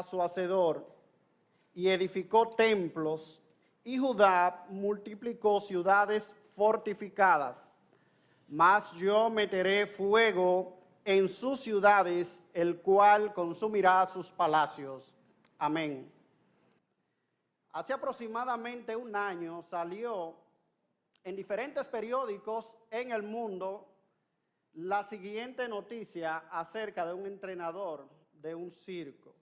su hacedor y edificó templos, y Judá multiplicó ciudades fortificadas. Mas yo meteré fuego en sus ciudades, el cual consumirá sus palacios. Amén. Hace aproximadamente un año salió en diferentes periódicos en el mundo la siguiente noticia acerca de un entrenador de un circo.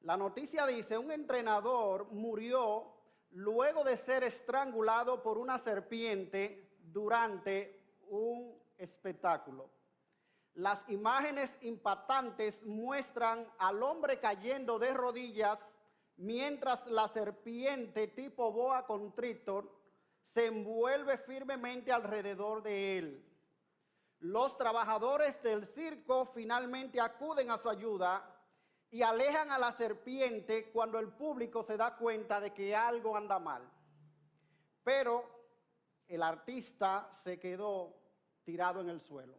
La noticia dice: un entrenador murió luego de ser estrangulado por una serpiente durante un espectáculo. Las imágenes impactantes muestran al hombre cayendo de rodillas mientras la serpiente tipo boa constrictor se envuelve firmemente alrededor de él. Los trabajadores del circo finalmente acuden a su ayuda y alejan a la serpiente cuando el público se da cuenta de que algo anda mal. Pero el artista se quedó tirado en el suelo.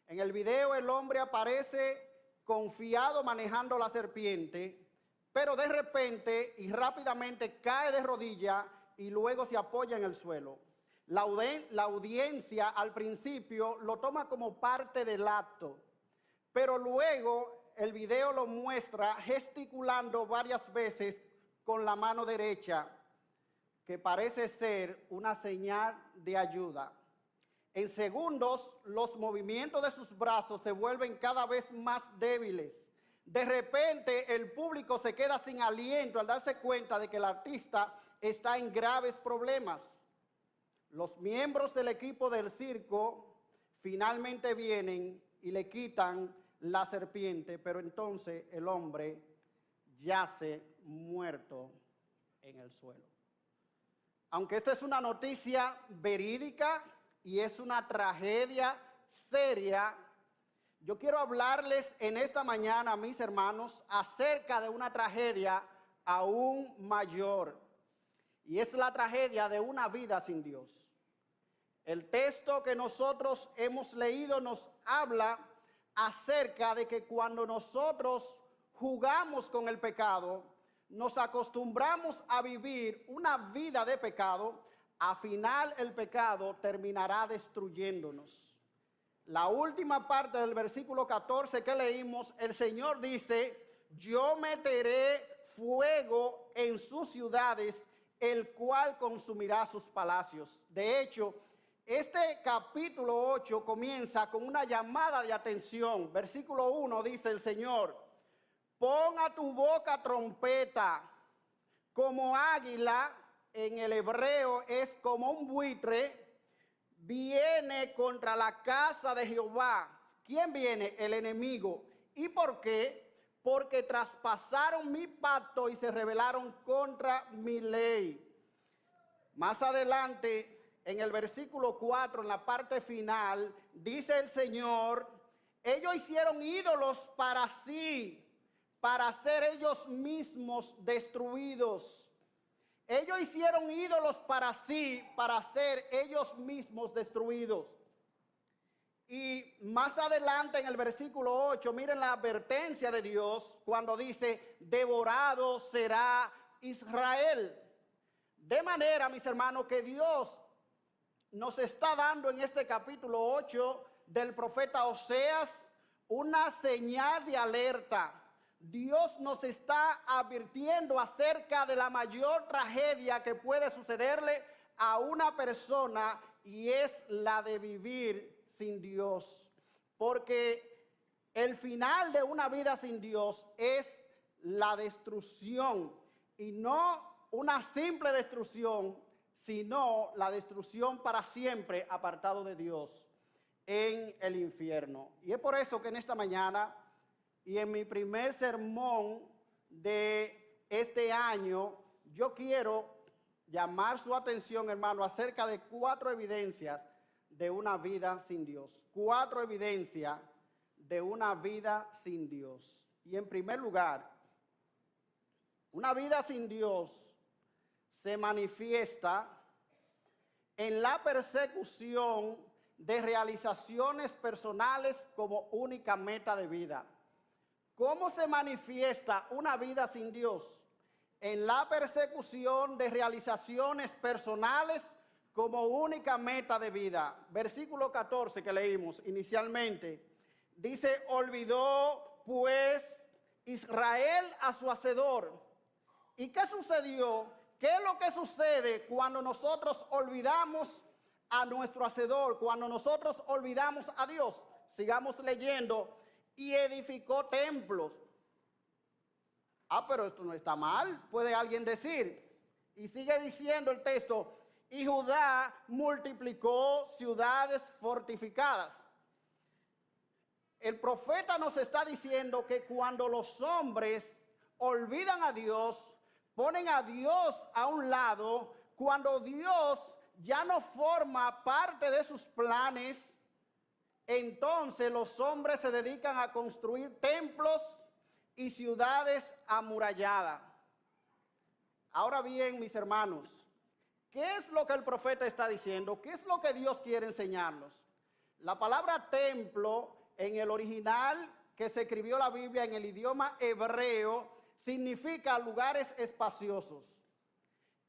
En el video el hombre aparece confiado manejando la serpiente, pero de repente y rápidamente cae de rodillas y luego se apoya en el suelo. La audiencia al principio lo toma como parte del acto, pero luego el video lo muestra gesticulando varias veces con la mano derecha, que parece ser una señal de ayuda. En segundos, los movimientos de sus brazos se vuelven cada vez más débiles. De repente, el público se queda sin aliento al darse cuenta de que el artista está en graves problemas. Los miembros del equipo del circo finalmente vienen y le quitan la serpiente, pero entonces el hombre yace muerto en el suelo. Aunque esta es una noticia verídica y es una tragedia seria, yo quiero hablarles en esta mañana, mis hermanos, acerca de una tragedia aún mayor, y es la tragedia de una vida sin Dios. El texto que nosotros hemos leído nos habla acerca de que cuando nosotros jugamos con el pecado, nos acostumbramos a vivir una vida de pecado, al final el pecado terminará destruyéndonos. La última parte del versículo 14 que leímos, el Señor dice: yo meteré fuego en sus ciudades, el cual consumirá sus palacios. De hecho, este capítulo 8 comienza con una llamada de atención. Versículo 1 dice el Señor: pon a tu boca trompeta, como águila, en el hebreo es como un buitre, viene contra la casa de Jehová. ¿Quién viene? El enemigo. ¿Y por qué? Porque traspasaron mi pacto y se rebelaron contra mi ley. Más adelante, en el versículo 4, en la parte final, dice el Señor: ellos hicieron ídolos para sí, para ser ellos mismos destruidos. Ellos hicieron ídolos para sí, para ser ellos mismos destruidos. Y más adelante en el versículo 8, miren la advertencia de Dios cuando dice: devorado será Israel. De manera, mis hermanos, que Dios nos está dando en este capítulo 8 del profeta Oseas una señal de alerta. Dios nos está advirtiendo acerca de la mayor tragedia que puede sucederle a una persona, y es la de vivir sin Dios. Porque el final de una vida sin Dios es la destrucción, y no una simple destrucción, sino la destrucción para siempre apartado de Dios en el infierno. Y es por eso que en esta mañana y en mi primer sermón de este año, yo quiero llamar su atención, hermano, acerca de 4 evidencias de una vida sin Dios. 4 evidencias de una vida sin Dios. Y en primer lugar, una vida sin Dios se manifiesta en la persecución de realizaciones personales como única meta de vida. ¿Cómo se manifiesta una vida sin Dios? En la persecución de realizaciones personales como única meta de vida. Versículo 14 que leímos inicialmente. Dice, olvidó pues Israel a su hacedor. ¿Y qué sucedió? ¿Qué es lo que sucede cuando nosotros olvidamos a nuestro hacedor? Cuando nosotros olvidamos a Dios. Sigamos leyendo. Y edificó templos. Pero esto no está mal, puede alguien decir. Y sigue diciendo el texto, y Judá multiplicó ciudades fortificadas. El profeta nos está diciendo que cuando los hombres olvidan a Dios, ponen a Dios a un lado, cuando Dios ya no forma parte de sus planes, entonces los hombres se dedican a construir templos y ciudades amuralladas. Ahora bien, mis hermanos, ¿qué es lo que el profeta está diciendo? ¿Qué es lo que Dios quiere enseñarnos? La palabra templo en el original que se escribió la Biblia en el idioma hebreo significa lugares espaciosos.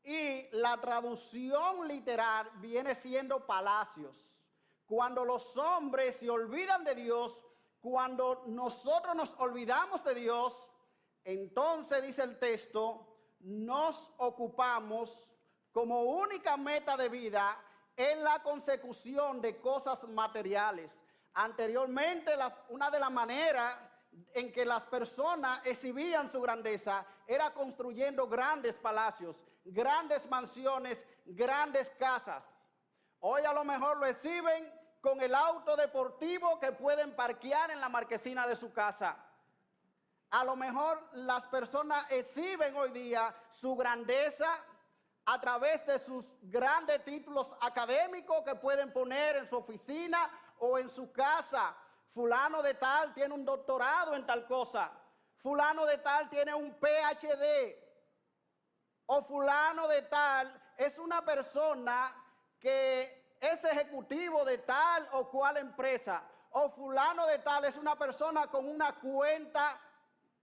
Y la traducción literal viene siendo palacios. Cuando los hombres se olvidan de Dios, cuando nosotros nos olvidamos de Dios, entonces dice el texto, nos ocupamos como única meta de vida en la consecución de cosas materiales. Anteriormente, una de las maneras en que las personas exhibían su grandeza era construyendo grandes palacios, grandes mansiones, grandes casas. Hoy a lo mejor lo exhiben con el auto deportivo que pueden parquear en la marquesina de su casa. A lo mejor las personas exhiben hoy día su grandeza a través de sus grandes títulos académicos que pueden poner en su oficina o en su casa. Fulano de tal tiene un doctorado en tal cosa. Fulano de tal tiene un PhD. O fulano de tal es una persona que es ejecutivo de tal o cual empresa. O fulano de tal es una persona con una cuenta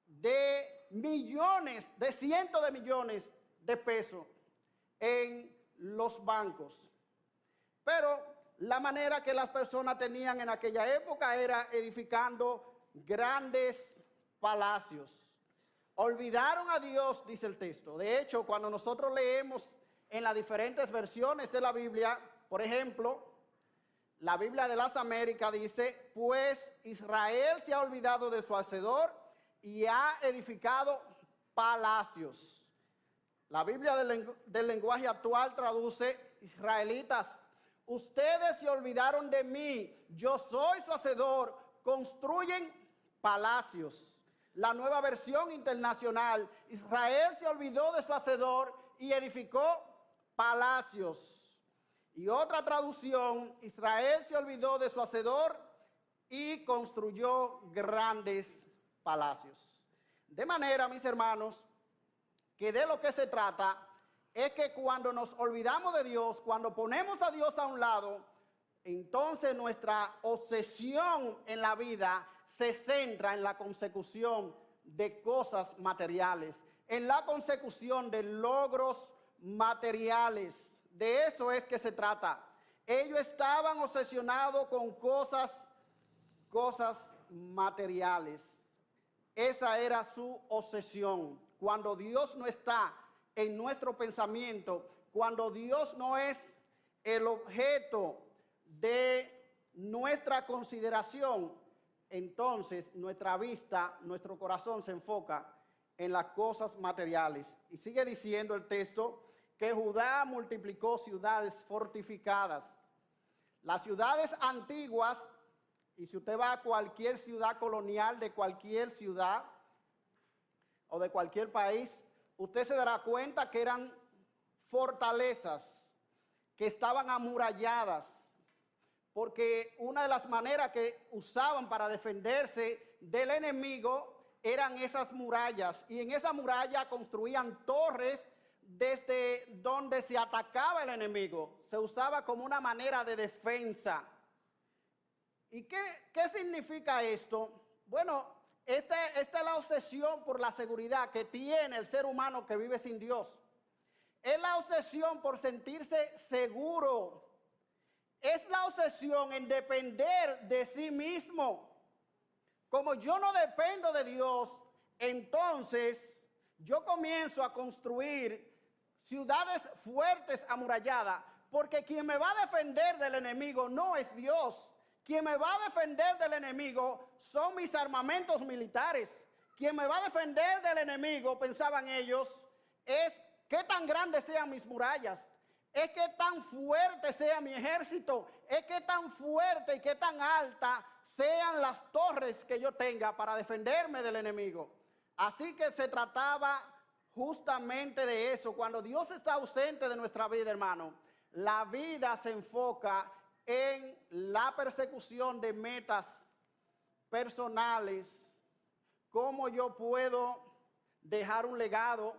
de millones, de cientos de millones de pesos en los bancos. Pero la manera que las personas tenían en aquella época era edificando grandes palacios. Olvidaron a Dios, dice el texto. De hecho, cuando nosotros leemos en las diferentes versiones de la Biblia, por ejemplo, la Biblia de las Américas dice, pues Israel se ha olvidado de su hacedor y ha edificado palacios. La Biblia del lenguaje actual traduce, israelitas, ustedes se olvidaron de mí, yo soy su hacedor, construyen palacios. La Nueva Versión Internacional, Israel se olvidó de su hacedor y edificó palacios. Y otra traducción, Israel se olvidó de su hacedor y construyó grandes palacios. De manera, mis hermanos, que de lo que se trata es que cuando nos olvidamos de Dios, cuando ponemos a Dios a un lado, entonces nuestra obsesión en la vida se centra en la consecución de cosas materiales, en la consecución de logros materiales. De eso es que se trata. Ellos estaban obsesionados con cosas materiales. Esa era su obsesión. Cuando Dios no está en nuestro pensamiento, cuando Dios no es el objeto de nuestra consideración, entonces nuestra vista, nuestro corazón se enfoca en las cosas materiales. Y sigue diciendo el texto que Judá multiplicó ciudades fortificadas. Las ciudades antiguas, y si usted va a cualquier ciudad colonial de cualquier ciudad o de cualquier país, usted se dará cuenta que eran fortalezas que estaban amuralladas, porque una de las maneras que usaban para defenderse del enemigo eran esas murallas, y en esa muralla construían torres desde donde se atacaba el enemigo. Se usaba como una manera de defensa. ¿Y qué significa esto? Bueno, Esta es la obsesión por la seguridad que tiene el ser humano que vive sin Dios. Es la obsesión por sentirse seguro. Es la obsesión en depender de sí mismo. Como yo no dependo de Dios, entonces yo comienzo a construir ciudades fuertes amuralladas, porque quien me va a defender del enemigo no es Dios. Quien me va a defender del enemigo son mis armamentos militares. Quien me va a defender del enemigo, pensaban ellos, es qué tan grandes sean mis murallas, es qué tan fuerte sea mi ejército, es qué tan fuerte y qué tan alta sean las torres que yo tenga para defenderme del enemigo. Así que se trataba justamente de eso. Cuando Dios está ausente de nuestra vida, hermano, la vida se enfoca en la persecución de metas personales. ¿Cómo yo puedo dejar un legado?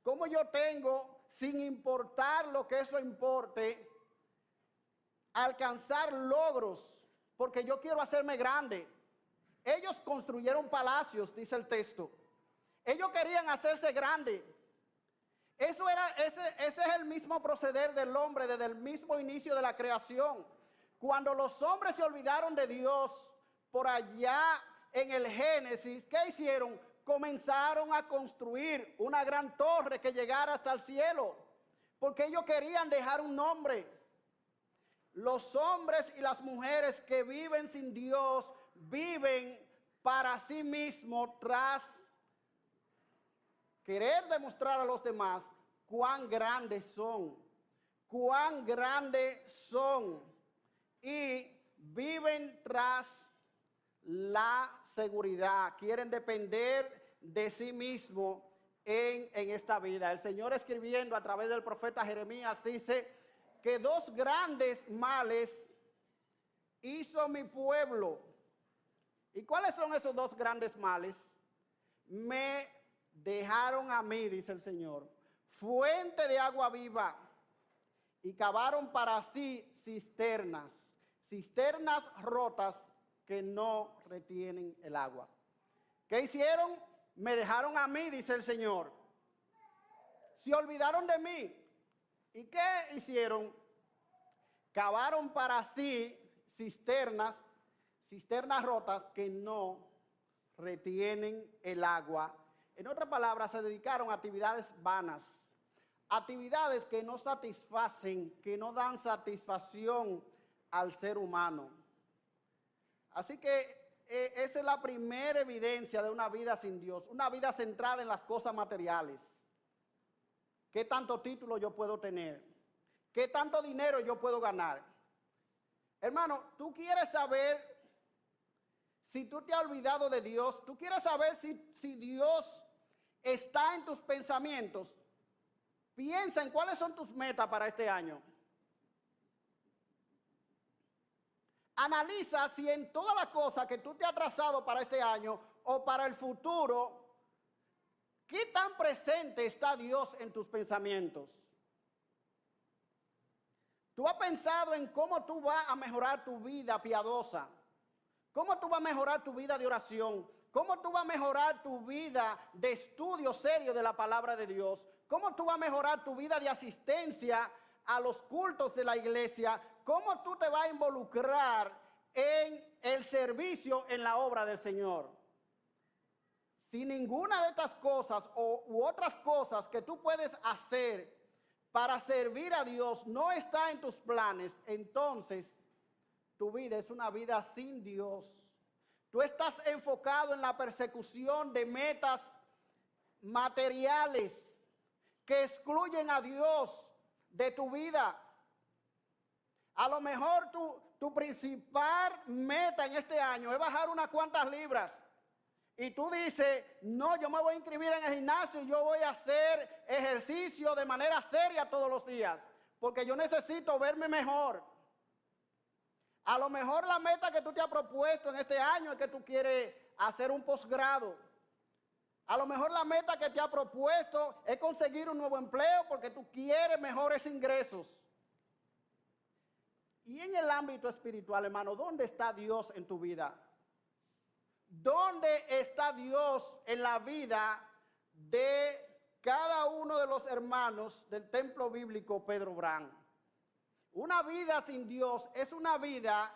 ¿Cómo yo tengo, sin importar lo que eso importe, alcanzar logros? Porque yo quiero hacerme grande. Ellos construyeron palacios, dice el texto. Ellos querían hacerse grande. Ese es el mismo proceder del hombre desde el mismo inicio de la creación. Cuando los hombres se olvidaron de Dios por allá en el Génesis, ¿qué hicieron? Comenzaron a construir una gran torre que llegara hasta el cielo, porque ellos querían dejar un nombre. Los hombres y las mujeres que viven sin Dios viven para sí mismos tras querer demostrar a los demás cuán grandes son, y viven tras la seguridad, quieren depender de sí mismo en esta vida. El Señor, escribiendo a través del profeta Jeremías, dice que dos grandes males hizo mi pueblo. ¿Y cuáles son esos dos grandes males? Me dejaron a mí, dice el Señor, fuente de agua viva, y cavaron para sí cisternas rotas que no retienen el agua. ¿Qué hicieron? Me dejaron a mí, dice el Señor. Se olvidaron de mí. ¿Y qué hicieron? Cavaron para sí cisternas rotas que no retienen el agua. En otras palabras, se dedicaron a actividades vanas, actividades que no satisfacen, que no dan satisfacción al ser humano. Así que esa es la primera evidencia de una vida sin Dios, una vida centrada en las cosas materiales. ¿Qué tanto título yo puedo tener? ¿Qué tanto dinero yo puedo ganar? Hermano, tú quieres saber si tú te has olvidado de Dios, tú quieres saber si Dios está en tus pensamientos. Piensa en cuáles son tus metas para este año. Analiza si en todas las cosas que tú te has trazado para este año o para el futuro, ¿qué tan presente está Dios en tus pensamientos? ¿Tú has pensado en cómo tú vas a mejorar tu vida piadosa? ¿Cómo tú vas a mejorar tu vida de oración? ¿Cómo tú vas a mejorar tu vida de estudio serio de la palabra de Dios? ¿Cómo tú vas a mejorar tu vida de asistencia a los cultos de la iglesia? ¿Cómo tú te vas a involucrar en el servicio en la obra del Señor? Si ninguna de estas cosas u otras cosas que tú puedes hacer para servir a Dios no está en tus planes, entonces tu vida es una vida sin Dios. Tú estás enfocado en la persecución de metas materiales que excluyen a Dios de tu vida. A lo mejor tu principal meta en este año es bajar unas cuantas libras. Y tú dices, no, yo me voy a inscribir en el gimnasio y yo voy a hacer ejercicio de manera seria todos los días, porque yo necesito verme mejor. A lo mejor la meta que tú te has propuesto en este año es que tú quieres hacer un posgrado. A lo mejor la meta que te has propuesto es conseguir un nuevo empleo porque tú quieres mejores ingresos. Y en el ámbito espiritual, hermano, ¿dónde está Dios en tu vida? ¿Dónde está Dios en la vida de cada uno de los hermanos del templo bíblico Pedro Brand? Una vida sin Dios es una vida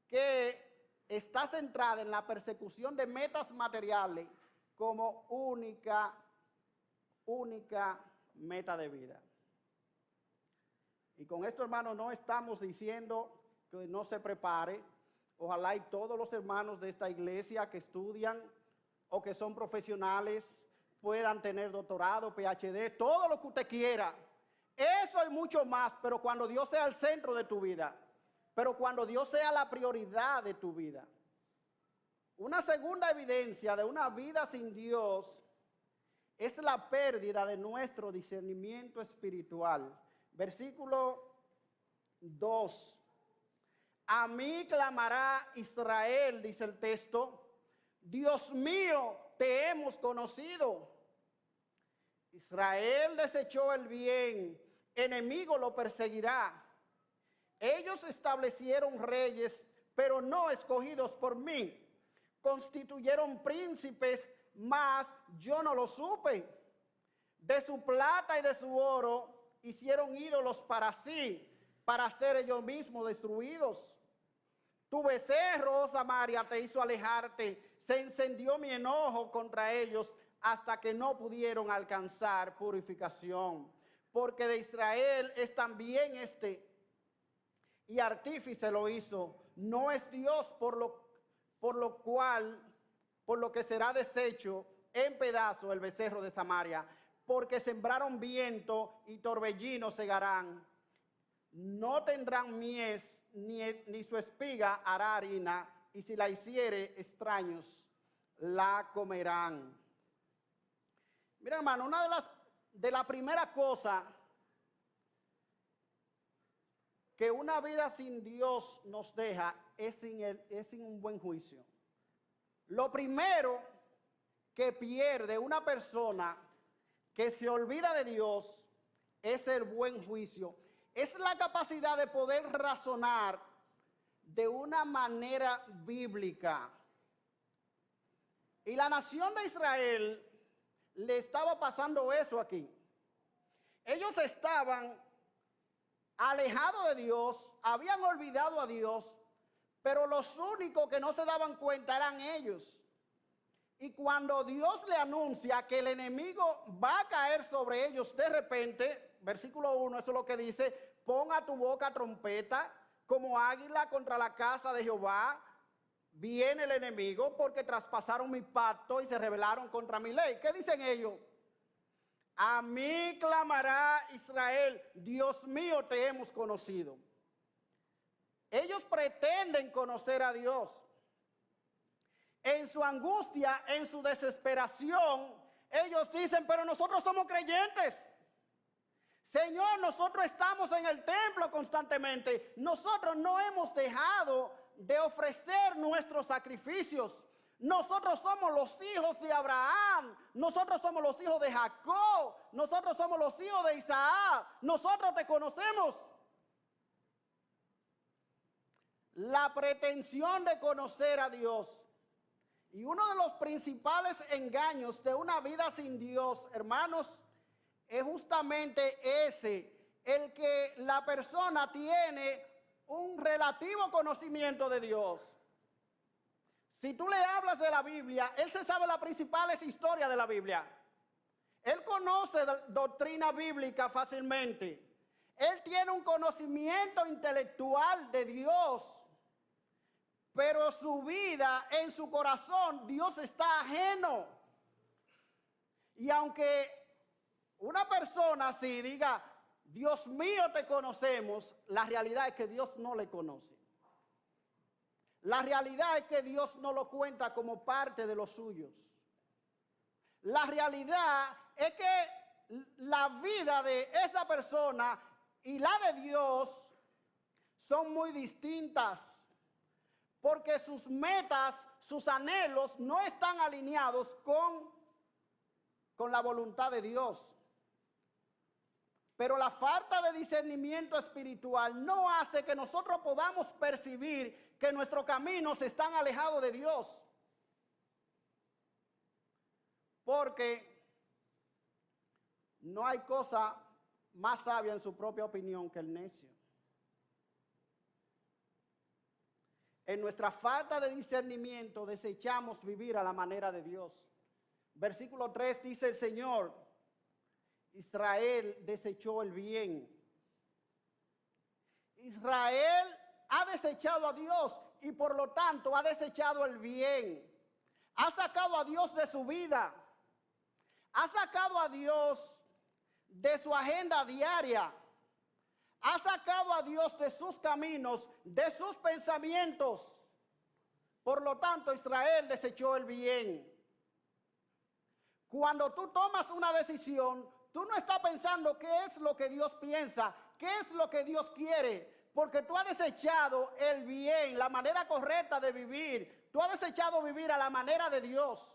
que está centrada en la persecución de metas materiales como única meta de vida. Y con esto, hermanos, no estamos diciendo que no se prepare. Ojalá y todos los hermanos de esta iglesia que estudian o que son profesionales puedan tener doctorado, PhD, todo lo que usted quiera. Eso y mucho más, pero cuando Dios sea el centro de tu vida, pero cuando Dios sea la prioridad de tu vida. Una segunda evidencia de una vida sin Dios es la pérdida de nuestro discernimiento espiritual. Versículo 2. A mí clamará Israel, dice el texto. Dios mío, te hemos conocido. Israel desechó el bien, enemigo lo perseguirá. Ellos establecieron reyes, pero no escogidos por mí. Constituyeron príncipes, mas yo no lo supe. De su plata y de su oro hicieron ídolos para sí, para ser ellos mismos destruidos. Tu becerro, oh Samaria, te hizo alejarte. Se encendió mi enojo contra ellos hasta que no pudieron alcanzar purificación. Porque de Israel es también y artífice lo hizo. No es Dios por lo que será deshecho en pedazos el becerro de Samaria. Porque sembraron viento y torbellino segarán. No tendrán mies, ni su espiga hará harina, y si la hiciere extraños, la comerán. Mira, hermano, una de la primera cosa que una vida sin Dios nos deja es sin un buen juicio. Lo primero que pierde una persona que se olvida de Dios es el buen juicio. Es la capacidad de poder razonar de una manera bíblica. Y la nación de Israel le estaba pasando eso aquí. Ellos estaban alejados de Dios, habían olvidado a Dios, pero los únicos que no se daban cuenta eran ellos. Y cuando Dios le anuncia que el enemigo va a caer sobre ellos de repente, versículo 1, eso es lo que dice: pon a tu boca trompeta, como águila contra la casa de Jehová, viene el enemigo, porque traspasaron mi pacto y se rebelaron contra mi ley. ¿Qué dicen ellos? A mí clamará Israel, Dios mío, te hemos conocido. Ellos pretenden conocer a Dios. En su angustia, en su desesperación, ellos dicen: pero nosotros somos creyentes. Señor, nosotros estamos en el templo constantemente. Nosotros no hemos dejado de ofrecer nuestros sacrificios. Nosotros somos los hijos de Abraham. Nosotros somos los hijos de Jacob. Nosotros somos los hijos de Isaac. Nosotros te conocemos. La pretensión de conocer a Dios. Y uno de los principales engaños de una vida sin Dios, hermanos, es justamente ese, el que la persona tiene un relativo conocimiento de Dios. Si tú le hablas de la Biblia, él se sabe las principales historias de la Biblia. Él conoce doctrina bíblica fácilmente. Él tiene un conocimiento intelectual de Dios. Pero su vida, en su corazón, Dios está ajeno. Y aunque una persona así diga: Dios mío, te conocemos, la realidad es que Dios no le conoce. La realidad es que Dios no lo cuenta como parte de los suyos. La realidad es que la vida de esa persona y la de Dios son muy distintas, porque sus metas, sus anhelos no están alineados con la voluntad de Dios. Pero la falta de discernimiento espiritual no hace que nosotros podamos percibir que nuestros caminos están alejados de Dios. Porque no hay cosa más sabia en su propia opinión que el necio. En nuestra falta de discernimiento desechamos vivir a la manera de Dios. Versículo 3 dice el Señor: Israel desechó el bien. Israel ha desechado a Dios y por lo tanto ha desechado el bien. Ha sacado a Dios de su vida. Ha sacado a Dios de su agenda diaria. Ha sacado a Dios de sus caminos, de sus pensamientos. Por lo tanto, Israel desechó el bien. Cuando tú tomas una decisión, tú no estás pensando qué es lo que Dios piensa, qué es lo que Dios quiere, porque tú has desechado el bien, la manera correcta de vivir. Tú has desechado vivir a la manera de Dios.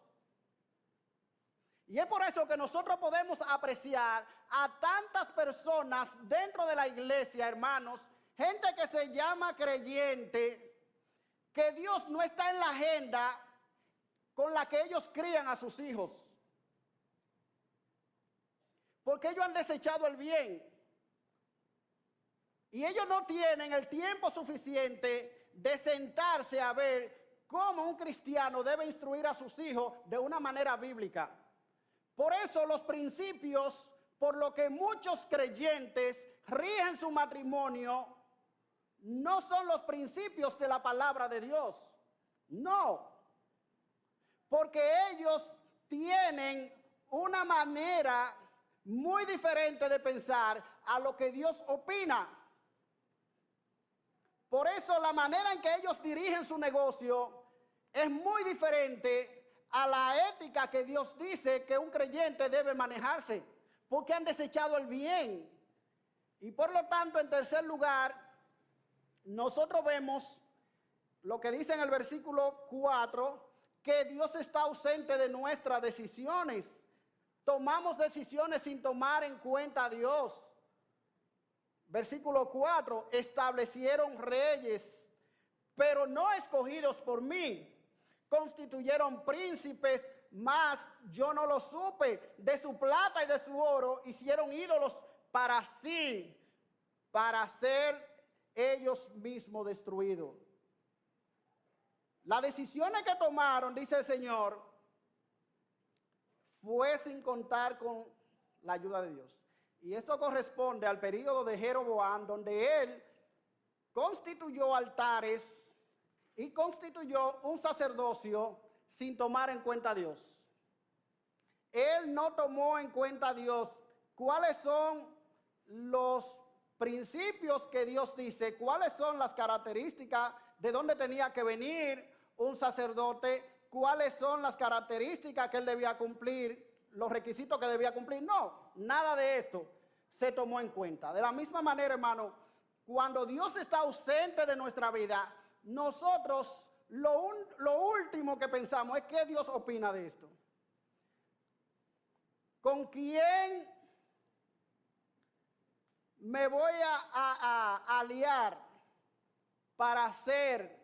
Y es por eso que nosotros podemos apreciar a tantas personas dentro de la iglesia, hermanos, gente que se llama creyente, que Dios no está en la agenda con la que ellos crían a sus hijos. Porque ellos han desechado el bien. Y ellos no tienen el tiempo suficiente de sentarse a ver cómo un cristiano debe instruir a sus hijos de una manera bíblica. Por eso los principios por lo que muchos creyentes rigen su matrimonio no son los principios de la palabra de Dios. No. Porque ellos tienen una manera muy diferente de pensar a lo que Dios opina. Por eso la manera en que ellos dirigen su negocio es muy diferente a la ética que Dios dice que un creyente debe manejarse, porque han desechado el bien. Y por lo tanto, en tercer lugar, nosotros vemos lo que dice en el versículo 4, que Dios está ausente de nuestras decisiones. Tomamos decisiones sin tomar en cuenta a Dios. Versículo 4, establecieron reyes, pero no escogidos por mí. Constituyeron príncipes, mas yo no lo supe. De su plata y de su oro hicieron ídolos para sí, para ser ellos mismos destruidos. Las decisiones que tomaron, dice el Señor, fue sin contar con la ayuda de Dios. Y esto corresponde al periodo de Jeroboam, donde él constituyó altares y constituyó un sacerdocio sin tomar en cuenta a Dios. Él no tomó en cuenta a Dios cuáles son los principios que Dios dice, cuáles son las características de dónde tenía que venir un sacerdote, cuáles son las características que él debía cumplir, los requisitos que debía cumplir. No, nada de esto se tomó en cuenta. De la misma manera, hermano, cuando Dios está ausente de nuestra vida, nosotros lo último que pensamos es qué Dios opina de esto. ¿Con quién me voy a aliar para hacer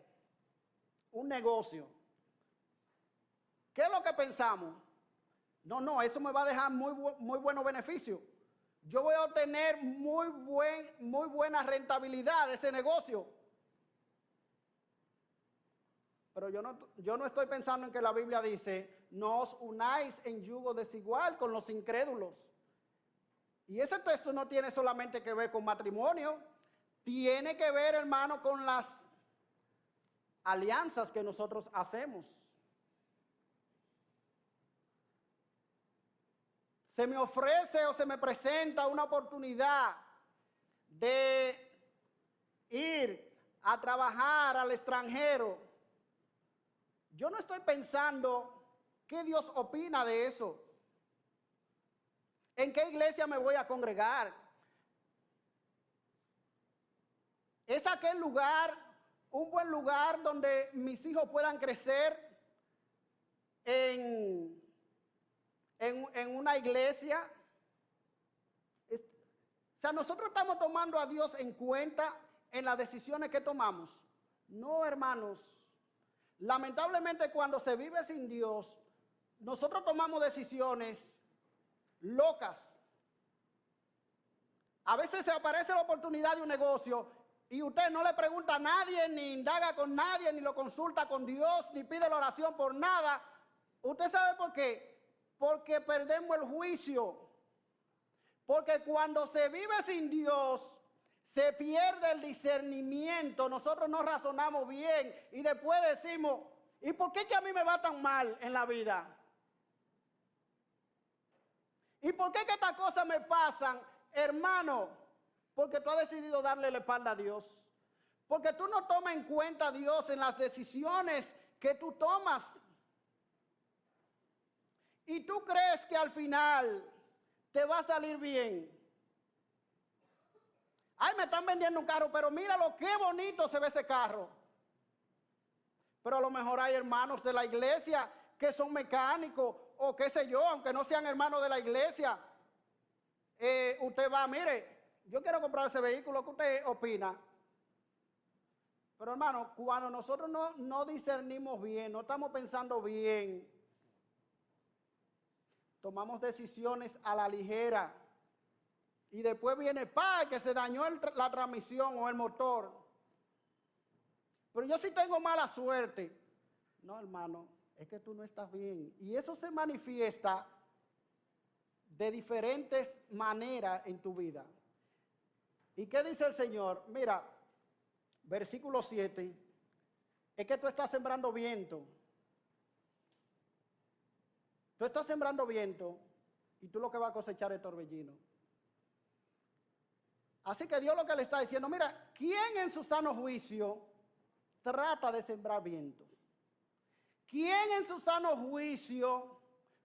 un negocio? ¿Qué es lo que pensamos? No, eso me va a dejar muy buenos beneficios. Yo voy a obtener muy buena rentabilidad de ese negocio. Pero yo no estoy pensando en que la Biblia dice, no os unáis en yugo desigual con los incrédulos. Y ese texto no tiene solamente que ver con matrimonio, tiene que ver, hermano, con las alianzas que nosotros hacemos. Se me ofrece o se me presenta una oportunidad de ir a trabajar al extranjero. Yo no estoy pensando qué Dios opina de eso. ¿En qué iglesia me voy a congregar? ¿Es aquel lugar un buen lugar donde mis hijos puedan crecer en una iglesia? sea, nosotros estamos tomando a Dios en cuenta en las decisiones que tomamos. No, hermanos. Lamentablemente, cuando se vive sin Dios, nosotros tomamos decisiones locas. A veces se aparece la oportunidad de un negocio y usted no le pregunta a nadie, ni indaga con nadie, ni lo consulta con Dios, ni pide la oración por nada. ¿Usted sabe por qué? Porque perdemos el juicio. Porque cuando se vive sin Dios, se pierde el discernimiento. Nosotros no razonamos bien y después decimos, ¿y por qué que a mí me va tan mal en la vida? ¿Y por qué que estas cosas me pasan? Hermano, porque tú has decidido darle la espalda a Dios. Porque tú no tomas en cuenta a Dios en las decisiones que tú tomas. Y tú crees que al final te va a salir bien. Ay, me están vendiendo un carro, pero míralo, qué bonito se ve ese carro. Pero a lo mejor hay hermanos de la iglesia que son mecánicos o qué sé yo, aunque no sean hermanos de la iglesia. Usted va, mire, yo quiero comprar ese vehículo, ¿qué usted opina? Pero hermano, cuando nosotros no discernimos bien, no estamos pensando bien, tomamos decisiones a la ligera y después viene, que se dañó la transmisión o el motor. Pero yo sí tengo mala suerte. No, hermano, es que tú no estás bien. Y eso se manifiesta de diferentes maneras en tu vida. ¿Y qué dice el Señor? Mira, versículo 7, es que tú estás sembrando viento. Tú estás sembrando viento y tú lo que vas a cosechar es torbellino. Así que Dios lo que le está diciendo, mira, ¿quién en su sano juicio trata de sembrar viento? ¿Quién en su sano juicio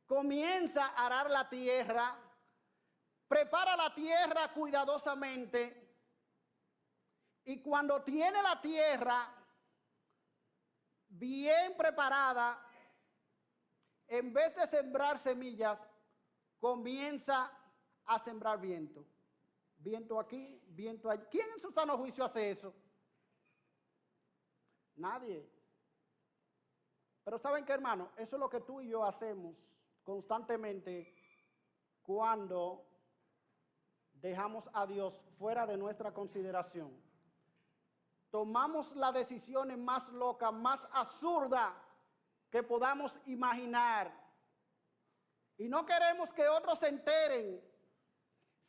comienza a arar la tierra, prepara la tierra cuidadosamente y cuando tiene la tierra bien preparada, en vez de sembrar semillas, comienza a sembrar viento? Viento aquí, viento allí. ¿Quién en su sano juicio hace eso? Nadie. Pero ¿saben qué, hermano? Eso es lo que tú y yo hacemos constantemente cuando dejamos a Dios fuera de nuestra consideración. Tomamos las decisiones más locas, más absurdas que podamos imaginar. Y no queremos que otros se enteren.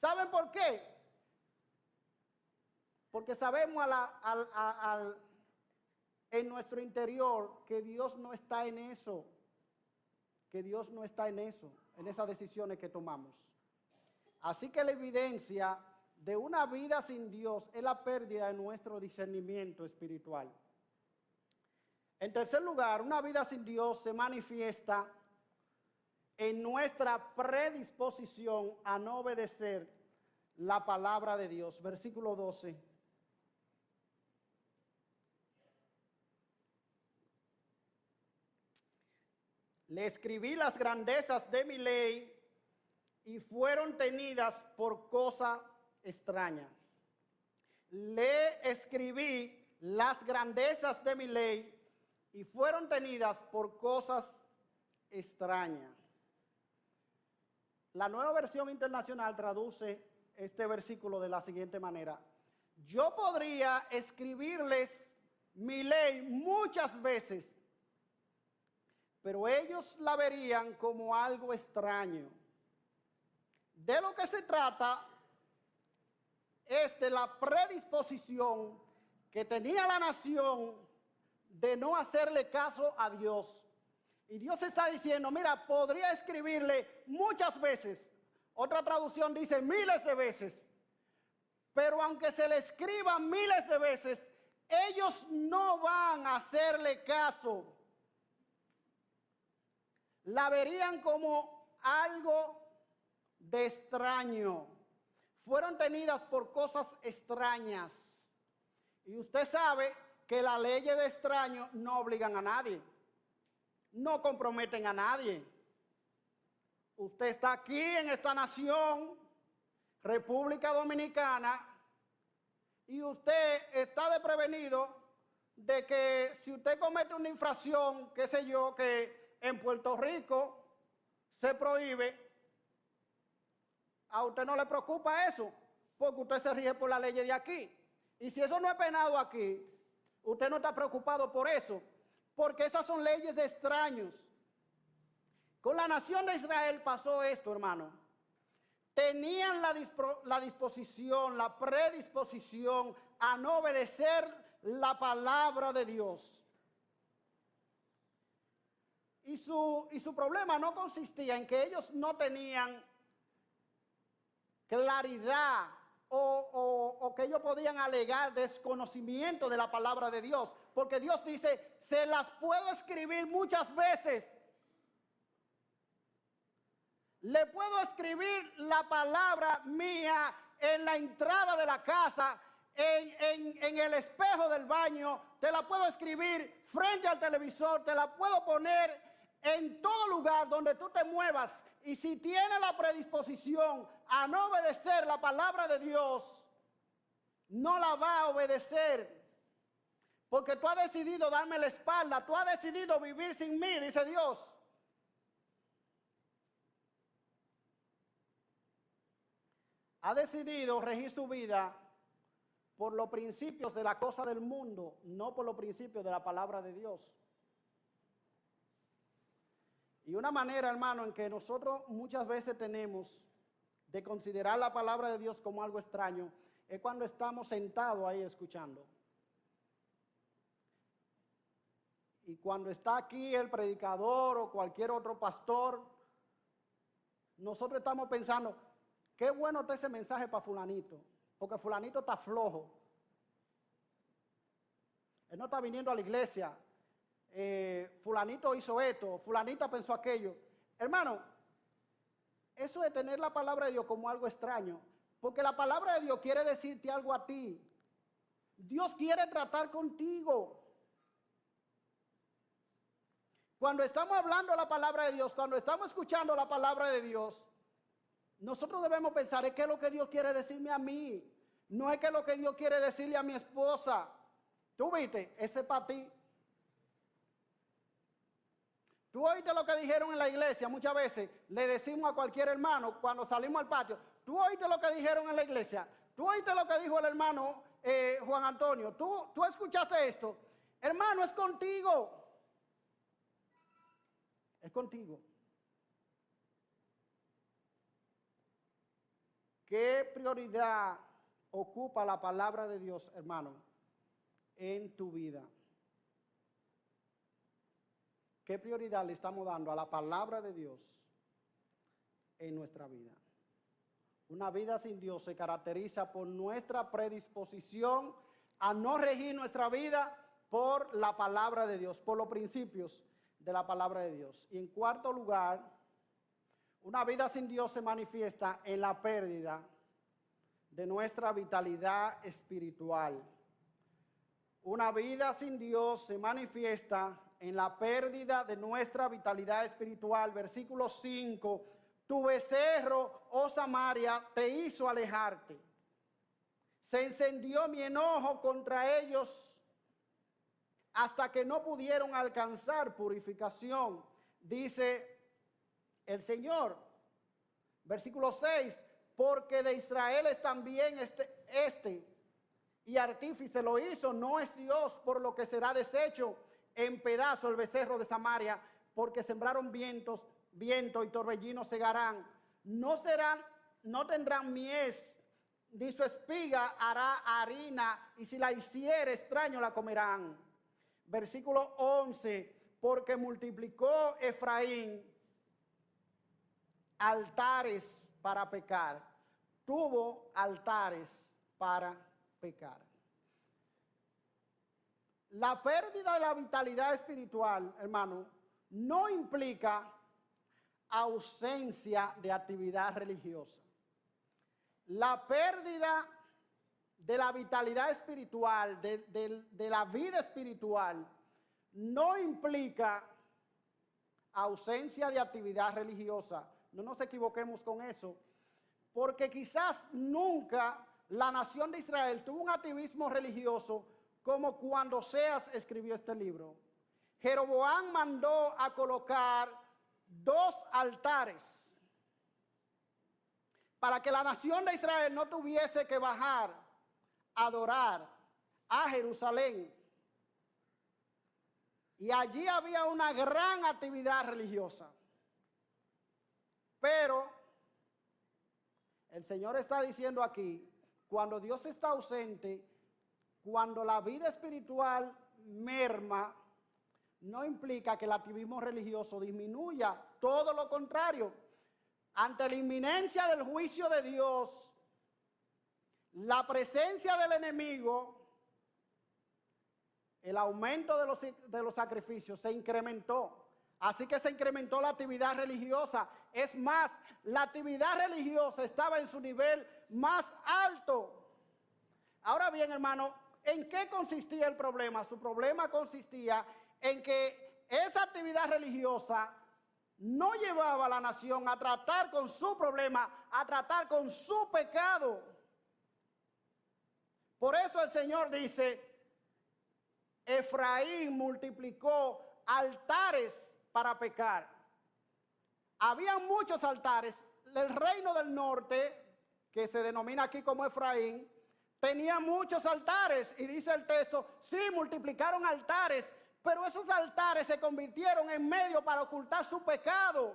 ¿Saben por qué? Porque sabemos en nuestro interior que Dios no está en eso. Que Dios no está en eso, en esas decisiones que tomamos. Así que la evidencia de una vida sin Dios es la pérdida de nuestro discernimiento espiritual. En tercer lugar, una vida sin Dios se manifiesta en nuestra predisposición a no obedecer la palabra de Dios. Versículo 12. Le escribí las grandezas de mi ley y fueron tenidas por cosa extraña. Le escribí las grandezas de mi ley y fueron tenidas por cosas extrañas. La Nueva Versión Internacional traduce este versículo de la siguiente manera: yo podría escribirles mi ley muchas veces, pero ellos la verían como algo extraño. De lo que se trata es de la predisposición que tenía la nación de no hacerle caso a Dios. Y Dios está diciendo, mira, podría escribirle muchas veces. Otra traducción dice miles de veces. Pero aunque se le escriba miles de veces, ellos no van a hacerle caso. La verían como algo de extraño. Fueron tenidas por cosas extrañas. Y usted sabe que las leyes de extraño no obligan a nadie. No comprometen a nadie. Usted está aquí en esta nación República Dominicana, y usted está desprevenido de que si usted comete una infracción, qué sé yo, que en Puerto Rico se prohíbe, a usted no le preocupa eso, porque usted se rige por la ley de aquí. Y si eso no es penado aquí, usted no está preocupado por eso, porque esas son leyes de extraños. Con la nación de Israel pasó esto, hermano. Tenían la disposición, la predisposición a no obedecer la palabra de Dios. Y su problema no consistía en que ellos no tenían claridad o que ellos podían alegar desconocimiento de la palabra de Dios, porque Dios dice, se las puedo escribir muchas veces. Le puedo escribir la palabra mía en la entrada de la casa, en el espejo del baño, te la puedo escribir frente al televisor, te la puedo poner en todo lugar donde tú te muevas. Y si tienes la predisposición a no obedecer la palabra de Dios, no la va a obedecer. Porque tú has decidido darme la espalda, tú has decidido vivir sin mí, dice Dios. Ha decidido regir su vida por los principios de la cosa del mundo, no por los principios de la palabra de Dios. Y una manera, hermano, en que nosotros muchas veces tenemos de considerar la palabra de Dios como algo extraño, es cuando estamos sentados ahí escuchando. Y cuando está aquí el predicador o cualquier otro pastor, nosotros estamos pensando, qué bueno está ese mensaje para fulanito, porque fulanito está flojo. Él no está viniendo a la iglesia. Fulanito hizo esto, fulanita pensó aquello. Hermano, eso de tener la palabra de Dios como algo extraño, porque la palabra de Dios quiere decirte algo a ti. Dios quiere tratar contigo. Cuando estamos hablando la palabra de Dios, cuando estamos escuchando la palabra de Dios, nosotros debemos pensar, es que es lo que Dios quiere decirme a mí, no es que es lo que Dios quiere decirle a mi esposa. Tú viste, ese es para ti. Tú oíste lo que dijeron en la iglesia, muchas veces le decimos a cualquier hermano cuando salimos al patio, tú oíste lo que dijeron en la iglesia, tú oíste lo que dijo el hermano Juan Antonio, tú escuchaste esto. Hermano, es contigo. Es contigo. ¿Qué prioridad ocupa la palabra de Dios, hermano, en tu vida? ¿Qué prioridad le estamos dando a la palabra de Dios en nuestra vida? Una vida sin Dios se caracteriza por nuestra predisposición a no regir nuestra vida por la palabra de Dios, por los principios de la palabra de Dios. Y en cuarto lugar, una vida sin Dios se manifiesta en la pérdida de nuestra vitalidad espiritual. Una vida sin Dios se manifiesta en la pérdida de nuestra vitalidad espiritual. Versículo 5, tu becerro, oh Samaria, te hizo alejarte. Se encendió mi enojo contra ellos hasta que no pudieron alcanzar purificación, dice el Señor. Versículo 6, porque de Israel es también este y artífice lo hizo, no es Dios, por lo que será deshecho en pedazos el becerro de Samaria, porque sembraron viento y torbellino segarán. No tendrán mies, ni su espiga hará harina, y si la hiciere extraño la comerán. Versículo 11, porque multiplicó Efraín altares para pecar, tuvo altares para pecar. La pérdida de la vitalidad espiritual, hermano, no implica ausencia de actividad religiosa. La pérdida de la vitalidad espiritual, de la vida espiritual, no implica ausencia de actividad religiosa. No nos equivoquemos con eso, porque quizás nunca la nación de Israel tuvo un activismo religioso como cuando Oseas escribió este libro. Jeroboam mandó a colocar 2 altares para que la nación de Israel no tuviese que bajar a adorar a Jerusalén. Y allí había una gran actividad religiosa. Pero el Señor está diciendo aquí, cuando Dios está ausente, cuando la vida espiritual merma, no implica que el activismo religioso disminuya, todo lo contrario. Ante la inminencia del juicio de Dios, la presencia del enemigo, el aumento de los sacrificios se incrementó. Así que se incrementó la actividad religiosa. Es más, la actividad religiosa estaba en su nivel más alto. Ahora bien, hermano, ¿en qué consistía el problema? Su problema consistía en que esa actividad religiosa no llevaba a la nación a tratar con su problema, a tratar con su pecado. Por eso el Señor dice, Efraín multiplicó altares para pecar. Había muchos altares. El reino del norte, que se denomina aquí como Efraín, tenía muchos altares. Y dice el texto, sí, multiplicaron altares, pero esos altares se convirtieron en medio para ocultar su pecado.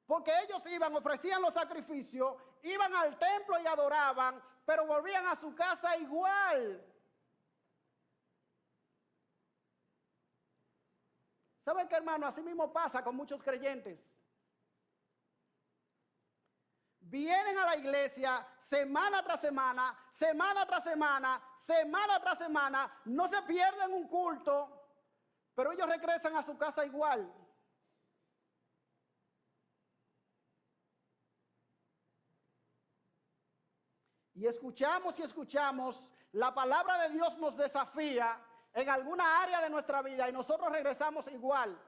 Porque ellos iban, ofrecían los sacrificios, iban al templo y adoraban, pero volvían a su casa igual. ¿Saben qué, hermano? Así mismo pasa con muchos creyentes. Vienen a la iglesia semana tras semana, semana tras semana, semana tras semana, no se pierden un culto, pero ellos regresan a su casa igual. Y escuchamos, la palabra de Dios nos desafía en alguna área de nuestra vida y nosotros regresamos igual.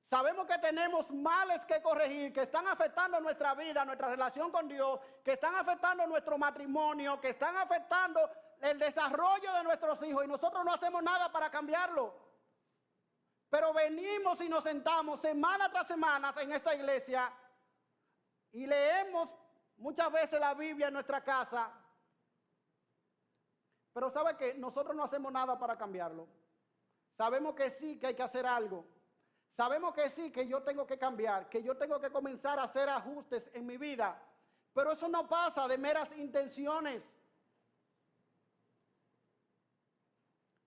Sabemos que tenemos males que corregir, que están afectando nuestra vida, nuestra relación con Dios, que están afectando nuestro matrimonio, que están afectando el desarrollo de nuestros hijos y nosotros no hacemos nada para cambiarlo. Pero venimos y nos sentamos semana tras semana en esta iglesia y leemos muchas veces la Biblia en nuestra casa. Pero ¿sabe qué? Nosotros no hacemos nada para cambiarlo. Sabemos que sí, que hay que hacer algo. Sabemos que sí, que yo tengo que cambiar, que yo tengo que comenzar a hacer ajustes en mi vida. Pero eso no pasa de meras intenciones.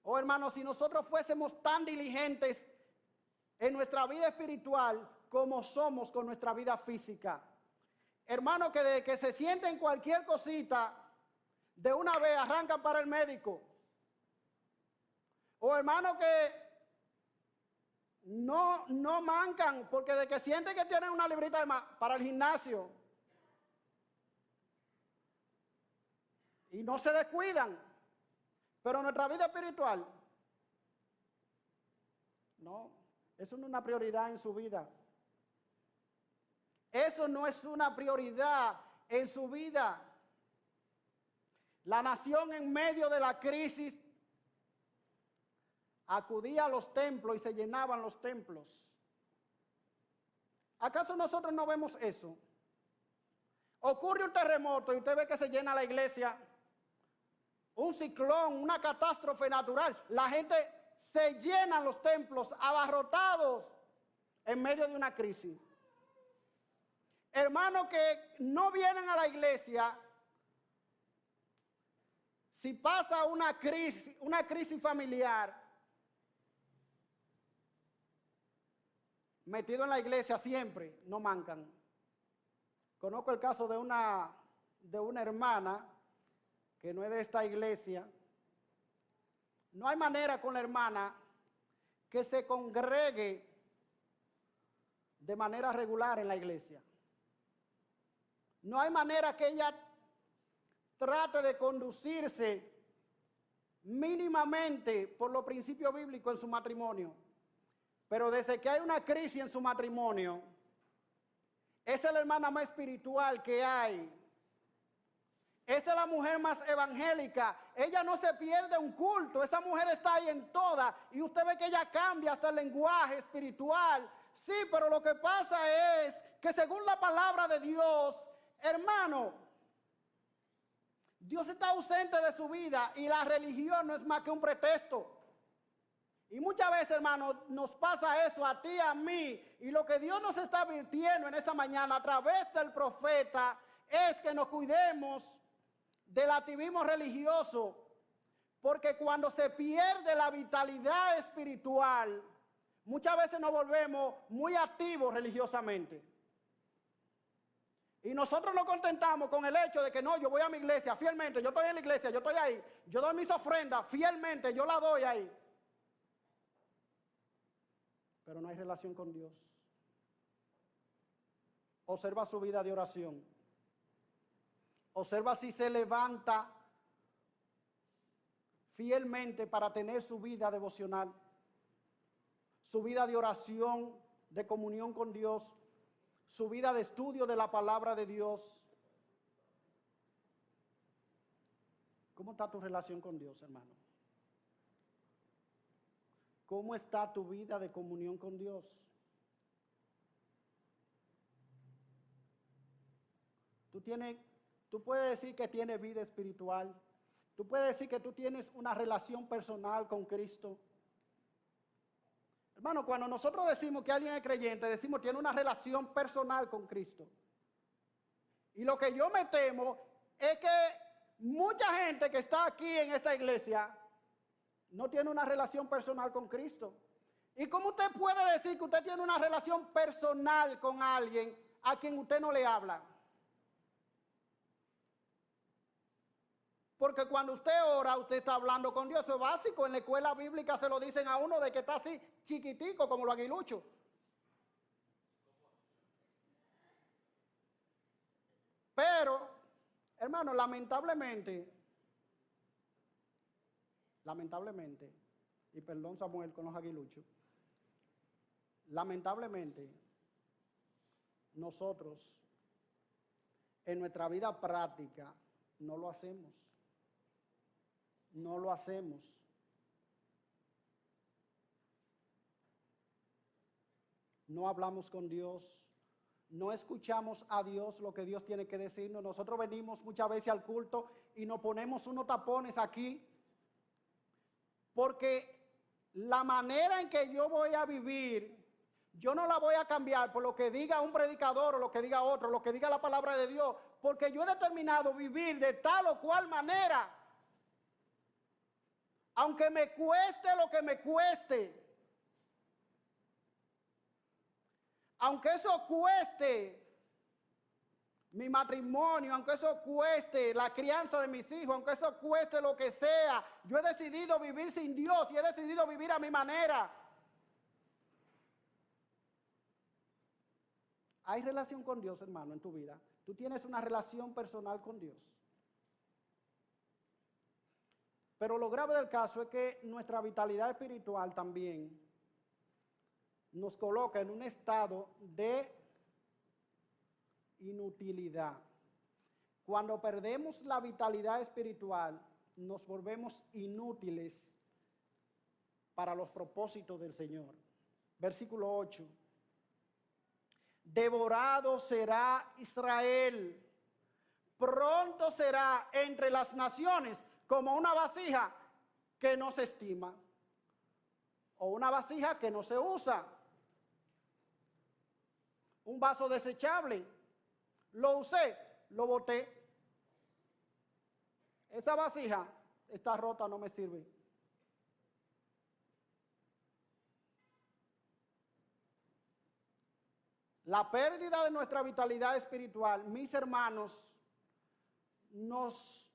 Oh, hermanos, si nosotros fuésemos tan diligentes en nuestra vida espiritual como somos con nuestra vida física. Hermano, que desde que se sienten cualquier cosita, de una vez arrancan para el médico. O hermano que no mancan, porque de que sienten que tienen una librita de más para el gimnasio. Y no se descuidan. Pero nuestra vida espiritual, no, eso no es una prioridad en su vida. Eso no es una prioridad en su vida. La nación en medio de la crisis acudía a los templos y se llenaban los templos. ¿Acaso nosotros no vemos eso? Ocurre un terremoto y usted ve que se llena la iglesia, un ciclón, una catástrofe natural. La gente se llena los templos abarrotados en medio de una crisis. Hermanos que no vienen a la iglesia, si pasa una crisis familiar, metido en la iglesia siempre, no mancan. Conozco el caso de una hermana que no es de esta iglesia. No hay manera con la hermana que se congregue de manera regular en la iglesia. No hay manera que ella trate de conducirse mínimamente por los principios bíblicos en su matrimonio. Pero desde que hay una crisis en su matrimonio, Esa es la hermana más espiritual que hay. Esa es la mujer más evangélica. Ella no se pierde un culto. Esa mujer está ahí en toda. Y usted ve que ella cambia hasta el lenguaje espiritual. Sí, pero lo que pasa es que según la palabra de Dios, hermano, Dios está ausente de su vida y la religión no es más que un pretexto. Y muchas veces, hermano, nos pasa eso a ti, a mí. Y lo que Dios nos está advirtiendo en esta mañana a través del profeta es que nos cuidemos del activismo religioso. Porque cuando se pierde la vitalidad espiritual, muchas veces nos volvemos muy activos religiosamente. Y nosotros nos contentamos con el hecho de que no, yo voy a mi iglesia fielmente, yo estoy en la iglesia, yo estoy ahí, yo doy mis ofrendas fielmente, yo la doy ahí. Pero no hay relación con Dios. Observa su vida de oración. Observa si se levanta fielmente para tener su vida devocional, su vida de oración, de comunión con Dios, su vida de estudio de la palabra de Dios. ¿Cómo está tu relación con Dios, hermano? ¿Cómo está tu vida de comunión con Dios? Tú puedes decir que tienes vida espiritual. Tú puedes decir que tú tienes una relación personal con Cristo. Hermano, cuando nosotros decimos que alguien es creyente, decimos que tiene una relación personal con Cristo. Y lo que yo me temo es que mucha gente que está aquí en esta iglesia no tiene una relación personal con Cristo. ¿Y cómo usted puede decir que usted tiene una relación personal con alguien a quien usted no le habla? Porque cuando usted ora, usted está hablando con Dios. Eso es básico. En la escuela bíblica se lo dicen a uno de que está así chiquitico como los aguiluchos. Pero, hermano, lamentablemente, y perdón Samuel con los aguiluchos, lamentablemente, nosotros en nuestra vida práctica no lo hacemos. No lo hacemos. No hablamos con Dios. No escuchamos a Dios lo que Dios tiene que decirnos. Nosotros venimos muchas veces al culto y nos ponemos unos tapones aquí. Porque la manera en que yo voy a vivir, yo no la voy a cambiar por lo que diga un predicador o lo que diga otro, lo que diga la palabra de Dios. Porque yo he determinado vivir de tal o cual manera. Aunque me cueste lo que me cueste. Aunque eso cueste mi matrimonio, aunque eso cueste la crianza de mis hijos, aunque eso cueste lo que sea, yo he decidido vivir sin Dios y he decidido vivir a mi manera. ¿Hay relación con Dios, hermano, en tu vida? ¿Tú tienes una relación personal con Dios? Pero lo grave del caso es que nuestra vitalidad espiritual también nos coloca en un estado de inutilidad. Cuando perdemos la vitalidad espiritual, nos volvemos inútiles para los propósitos del Señor. Versículo 8. Devorado será Israel, pronto será entre las naciones como una vasija que no se estima o una vasija que no se usa. Un vaso desechable, lo usé, lo boté. Esa vasija está rota, no me sirve. La pérdida de nuestra vitalidad espiritual, mis hermanos, nos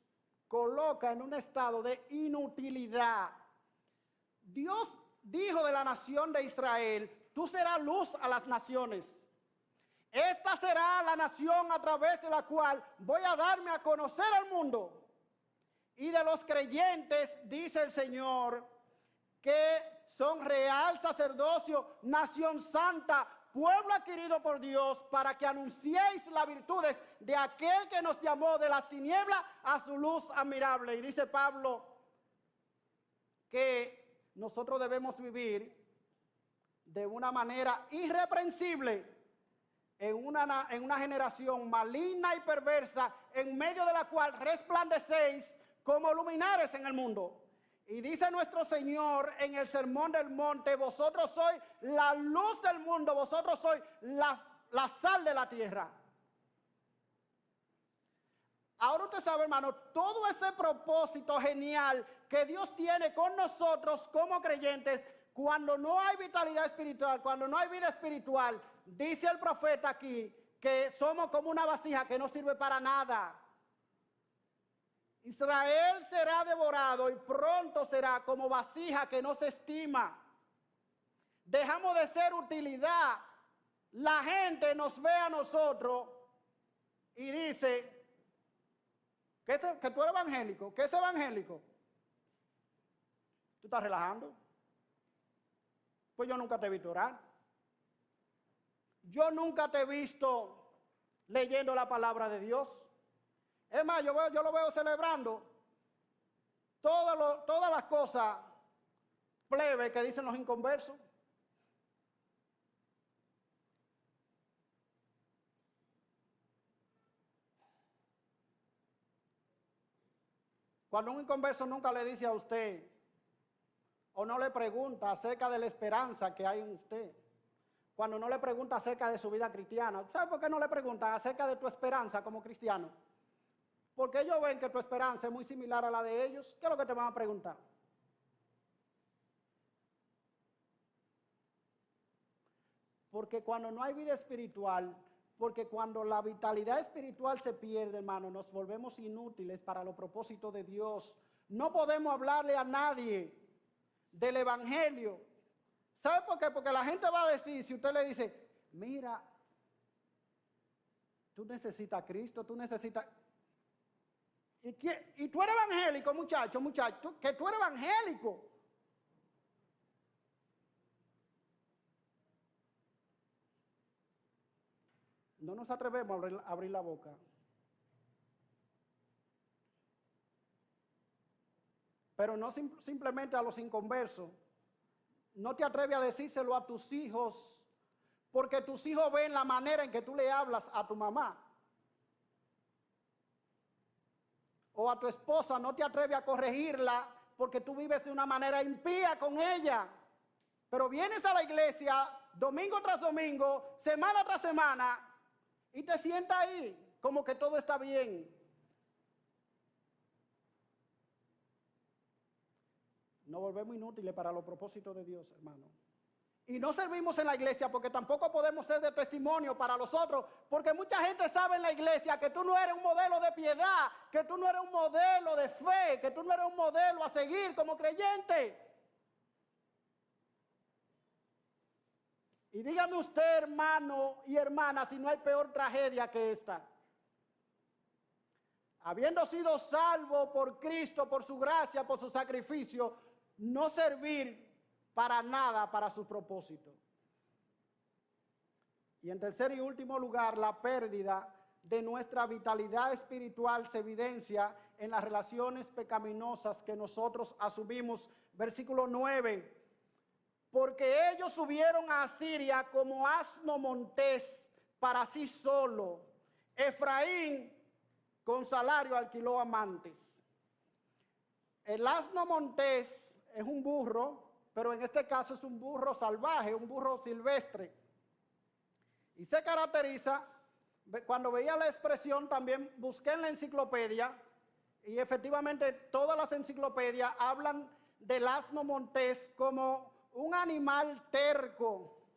coloca en un estado de inutilidad. Dios dijo de la nación de Israel: tú serás luz a las naciones. Esta será la nación a través de la cual voy a darme a conocer al mundo. Y de los creyentes, dice el Señor, que son real sacerdocio, nación santa, pueblo adquirido por Dios, para que anunciéis las virtudes de aquel que nos llamó de las tinieblas a su luz admirable. Y dice Pablo que nosotros debemos vivir de una manera irreprensible en una generación maligna y perversa, en medio de la cual resplandecéis como luminares en el mundo. Y dice nuestro Señor en el Sermón del Monte: vosotros sois la luz del mundo, vosotros sois la sal de la tierra. Ahora usted sabe, hermano, todo ese propósito genial que Dios tiene con nosotros como creyentes, cuando no hay vitalidad espiritual, cuando no hay vida espiritual, dice el profeta aquí que somos como una vasija que no sirve para nada. Israel será devorado y pronto será como vasija que no se estima. Dejamos de ser utilidad. La gente nos ve a nosotros y dice que tú eres evangélico. ¿Qué es evangélico? ¿Tú estás relajando? Pues yo nunca te he visto orar. Yo nunca te he visto leyendo la palabra de Dios. Es más, yo lo veo celebrando todas las cosas plebe que dicen los inconversos. Cuando un inconverso nunca le dice a usted o no le pregunta acerca de la esperanza que hay en usted, cuando no le pregunta acerca de su vida cristiana, ¿sabe por qué no le preguntan acerca de tu esperanza como cristiano? Porque ellos ven que tu esperanza es muy similar a la de ellos. ¿Qué es lo que te van a preguntar? Porque cuando no hay vida espiritual, porque cuando la vitalidad espiritual se pierde, hermano, nos volvemos inútiles para los propósitos de Dios. No podemos hablarle a nadie del evangelio. ¿Sabe por qué? Porque la gente va a decir, si usted le dice, mira, tú necesitas a Cristo, tú necesitas... Y tú eres evangélico, muchacho, que tú eres evangélico. No nos atrevemos a abrir la boca. Pero no simplemente a los inconversos. No te atreves a decírselo a tus hijos, porque tus hijos ven la manera en que tú le hablas a tu mamá. O a tu esposa, no te atreves a corregirla porque tú vives de una manera impía con ella. Pero vienes a la iglesia domingo tras domingo, semana tras semana, y te sientas ahí como que todo está bien. Nos volvemos inútiles para los propósitos de Dios, hermano. Y no servimos en la iglesia porque tampoco podemos ser de testimonio para los otros, porque mucha gente sabe en la iglesia que tú no eres un modelo de piedad, que tú no eres un modelo de fe, que tú no eres un modelo a seguir como creyente. Y dígame usted, hermano y hermana, si no hay peor tragedia que esta. Habiendo sido salvo por Cristo, por su gracia, por su sacrificio, no servir para nada para su propósito. Y en tercer y último lugar, la pérdida de nuestra vitalidad espiritual se evidencia en las relaciones pecaminosas que nosotros asumimos. Versículo 9. Porque ellos subieron a Asiria como asno montés para sí solo. Efraín con salario alquiló amantes. El asno montés es un burro, pero en este caso es un burro salvaje, un burro silvestre. Y se caracteriza, cuando veía la expresión también busqué en la enciclopedia, y efectivamente todas las enciclopedias hablan del asno montés como un animal terco,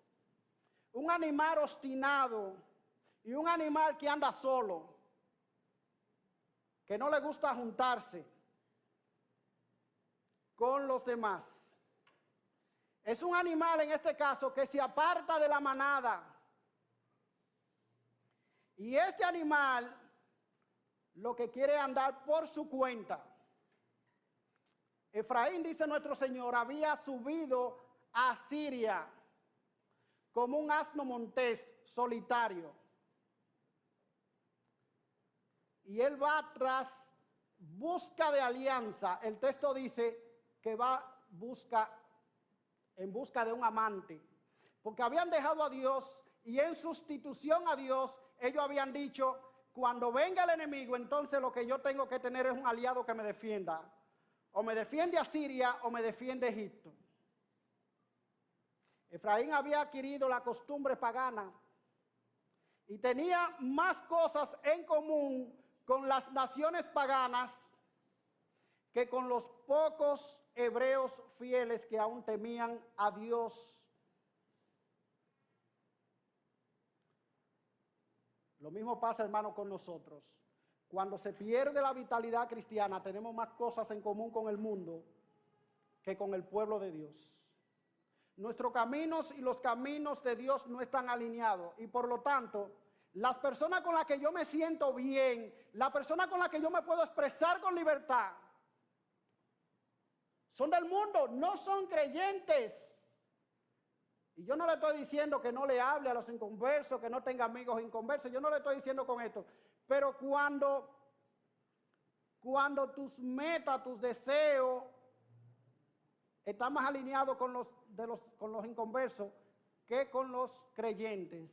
un animal obstinado y un animal que anda solo, que no le gusta juntarse con los demás. Es un animal en este caso que se aparta de la manada. Y este animal lo que quiere andar por su cuenta. Efraín, dice nuestro Señor, había subido a Siria como un asno montés solitario. Y él va tras busca de alianza. El texto dice que va en busca de un amante. Porque habían dejado a Dios y en sustitución a Dios, ellos habían dicho, cuando venga el enemigo, entonces lo que yo tengo que tener es un aliado que me defienda. O me defiende Asiria o me defiende Egipto. Efraín había adquirido la costumbre pagana y tenía más cosas en común con las naciones paganas que con los pocos hebreos fieles que aún temían a Dios. Lo mismo pasa, hermano, con nosotros. Cuando se pierde la vitalidad cristiana, tenemos más cosas en común con el mundo que con el pueblo de Dios. Nuestros caminos y los caminos de Dios no están alineados y por lo tanto, las personas con las que yo me siento bien, la persona con la que yo me puedo expresar con libertad, son del mundo, no son creyentes. Y yo no le estoy diciendo que no le hable a los inconversos, que no tenga amigos inconversos, yo no le estoy diciendo con esto. Pero cuando tus metas, tus deseos están más alineados con los inconversos que con los creyentes.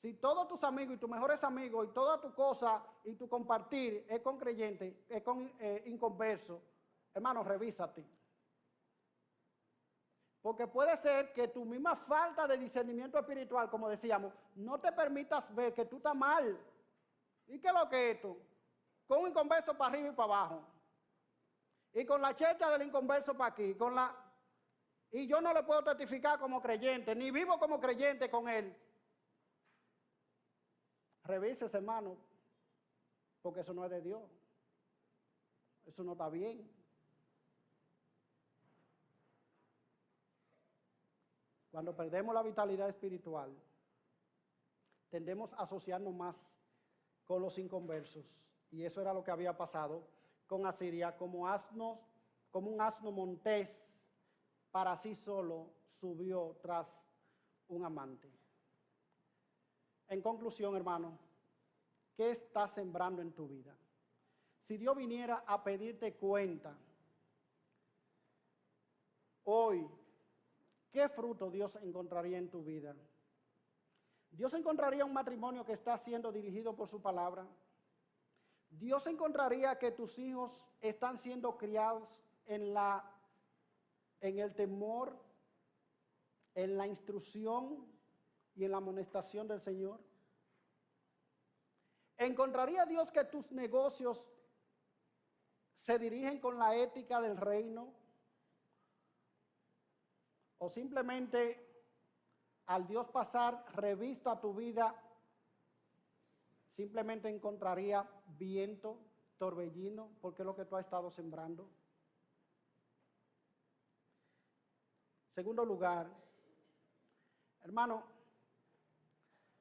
Si todos tus amigos y tus mejores amigos y toda tu cosa y tu compartir es con creyentes, es con inconversos, hermano, revísate. Porque puede ser que tu misma falta de discernimiento espiritual, como decíamos, no te permitas ver que tú estás mal. ¿Y qué es lo que es esto? Con un inconverso para arriba y para abajo. Y con la checha del inconverso para aquí. Y yo no le puedo testificar como creyente, ni vivo como creyente con él. Revísese, hermano, porque eso no es de Dios. Eso no está bien. Cuando perdemos la vitalidad espiritual, tendemos a asociarnos más con los inconversos. Y eso era lo que había pasado con Asiria, como un asno montés, para sí solo subió tras un amante. En conclusión, hermano, ¿qué estás sembrando en tu vida? Si Dios viniera a pedirte cuenta hoy, ¿qué fruto Dios encontraría en tu vida? Dios encontraría un matrimonio que está siendo dirigido por su palabra. Dios encontraría que tus hijos están siendo criados en el temor, en la instrucción y en la amonestación del Señor. ¿Encontraría Dios que tus negocios se dirigen con la ética del reino? ¿O simplemente al Dios pasar revista a tu vida, simplemente encontraría viento, torbellino, porque es lo que tú has estado sembrando? Segundo lugar, hermano,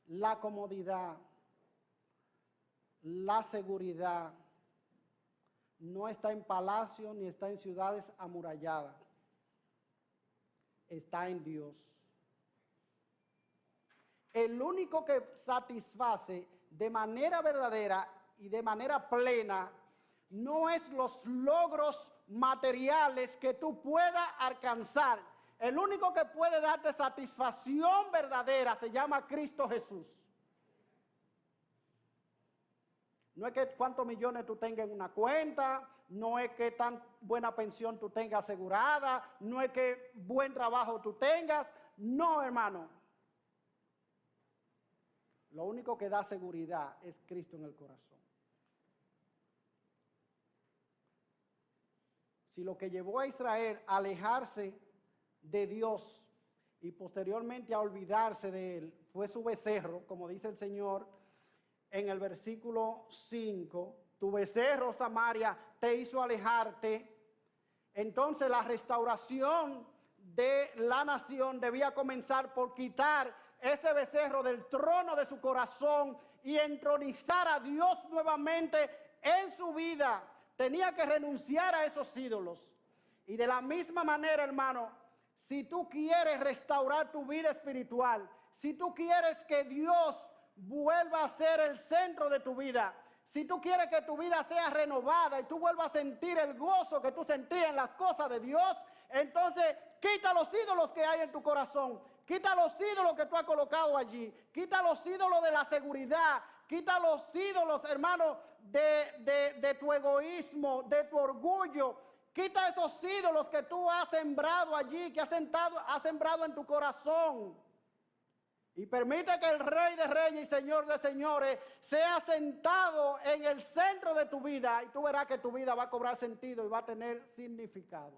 la comodidad, la seguridad no está en palacios ni está en ciudades amuralladas, está en Dios. El único que satisface de manera verdadera y de manera plena no es los logros materiales que tú puedas alcanzar. El único que puede darte satisfacción verdadera se llama Cristo Jesús. No es que cuántos millones tú tengas en una cuenta, no es que tan buena pensión tú tengas asegurada, no es que buen trabajo tú tengas. No, hermano. Lo único que da seguridad es Cristo en el corazón. Si lo que llevó a Israel a alejarse de Dios y posteriormente a olvidarse de él fue su becerro, como dice el Señor en el versículo 5, tu becerro, Samaria, te hizo alejarte. Entonces la restauración de la nación debía comenzar por quitar ese becerro del trono de su corazón y entronizar a Dios nuevamente en su vida. Tenía que renunciar a esos ídolos. Y de la misma manera, hermano, si tú quieres restaurar tu vida espiritual, si tú quieres que Dios vuelva a ser el centro de tu vida, si tú quieres que tu vida sea renovada y tú vuelvas a sentir el gozo que tú sentías en las cosas de Dios, entonces quita los ídolos que hay en tu corazón, quita los ídolos que tú has colocado allí, quita los ídolos de la seguridad, quita los ídolos, hermano, de tu egoísmo, de tu orgullo. Quita esos ídolos que tú has sembrado allí, que has sembrado en tu corazón. Y permite que el Rey de Reyes y Señor de Señores sea sentado en el centro de tu vida. Y tú verás que tu vida va a cobrar sentido y va a tener significado.